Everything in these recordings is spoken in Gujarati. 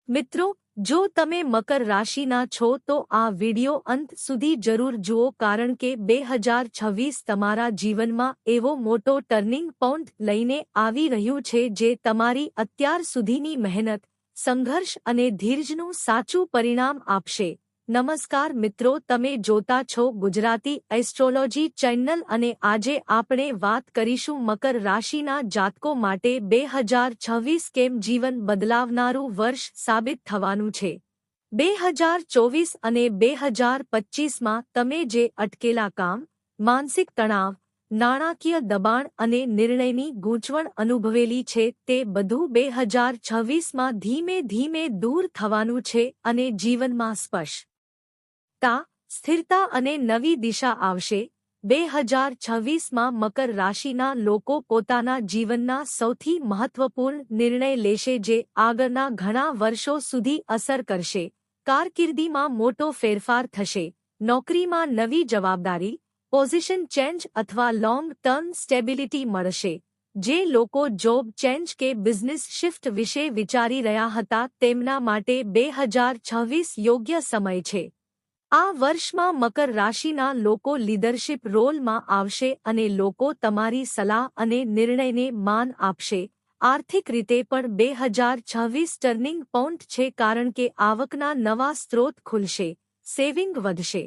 મિત્રો, જો તમે મકર રાશિના છો તો આ વિડિયો અંત સુધી જરૂર જુઓ કારણ કે 2026 તમારા જીવનમાં એવો મોટો ટર્નિંગ પોઈન્ટ લઈને આવી રહ્યું છે જે તમારી અત્યાર સુધીની મહેનત, સંઘર્ષ અને ધીરજનું સાચું પરિણામ આપશે. નમસ્કાર મિત્રો, તમે જોતા છો ગુજરાતી એસ્ટ્રોલોજી ચેનલ અને આજે આપણે વાત કરીશું મકર રાશિના જાતકો માટે 2026 કેમ જીવન બદલાવનારું વર્ષ સાબિત થવાનું છે. 2024 અને 2025માં તમે જે અટકેલા કામ, માનસિક તણાવ, નાણાકીય દબાણ અને નિર્ણયની ગૂંચવણ અનુભવેલી છે તે બધું 2026માં ધીમે ધીમે દૂર થવાનું છે અને જીવનમાં સ્થિરતા અને નવી દિશા આવશે. 2026માં મકર રાશિના લોકો પોતાના જીવનના સૌથી મહત્વપૂર્ણ નિર્ણય લેશે જે આગળના ઘણા વર્ષો સુધી અસર કરશે. કારકિર્દીમાં મોટો ફેરફાર થશે, નોકરીમાં નવી જવાબદારી, પોઝિશન ચેન્જ અથવા લોંગ ટર્મ સ્ટેબિલિટી મળશે. જે લોકો જોબ ચેન્જ કે બિઝનેસ શિફ્ટ વિશે વિચારી રહ્યા હતા તેમના માટે 2026 યોગ્ય સમય છે. આ વર્ષમાં મકર રાશિના લોકો લીડરશિપ રોલમાં આવશે અને લોકો તમારી સલાહ અને નિર્ણયને માન આપશે. આર્થિક રીતે પણ 2026 ટર્નિંગ પોઈન્ટ છે કારણ કે આવકના નવા સ્ત્રોત ખુલશે, સેવિંગ વધશે,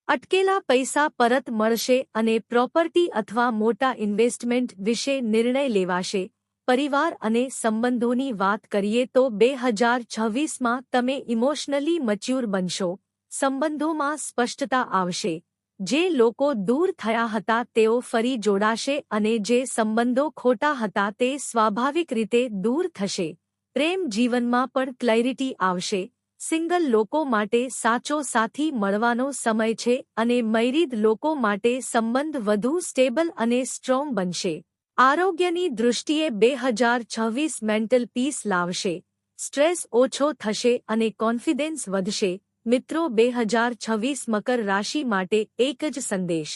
અટકેલા પૈસા પરત મળશે અને પ્રોપર્ટી અથવા મોટા ઇન્વેસ્ટમેન્ટ વિશે નિર્ણય લેવાશે. પરિવાર અને સંબંધોની વાત કરીએ તો 2026માં તમે ઇમોશનલી મચ્યોર બનશો. સંબંધોમાં સ્પષ્ટતા આવશે. જે લોકો દૂર થયા હતા તેઓ ફરી જોડાશે અને જે સંબંધો ખોટા હતા તે સ્વાભાવિક રીતે દૂર થશે. પ્રેમ જીવનમાં પણ ક્લેરિટી આવશે. સિંગલ લોકો માટે સાચો સાથી મળવાનો સમય છે અને મેરિડ લોકો માટે સંબંધ વધુ સ્ટેબલ અને સ્ટ્રોંગ બનશે. આરોગ્યની દૃષ્ટિએ 2026 મેન્ટલ પીસ લાવશે. સ્ટ્રેસ ઓછો થશે અને કોન્ફિડન્સ વધશે. મિત્રો, 2026 મકર રાશિ માટે એક જ સંદેશ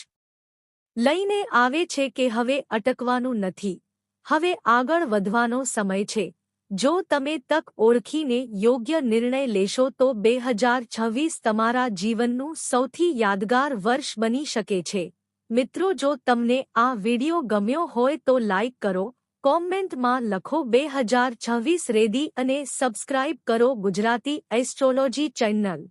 લઈને આવે છે કે હવે અટકવાનું નથી, હવે આગળ વધવાનો સમય છે. જો તમે તક ઓળખીને યોગ્ય નિર્ણય લેશો તો 2026 તમારા જીવનનું સૌથી યાદગાર વર્ષ બની શકે છે. મિત્રો, જો તમને આ વિડિયો ગમ્યો હોય તો લાઇક કરો, કોમેન્ટમાં લખો 2026 રેડી અને સબસ્ક્રાઇબ કરો ગુજરાતી એસ્ટ્રોલોજી ચેનલ.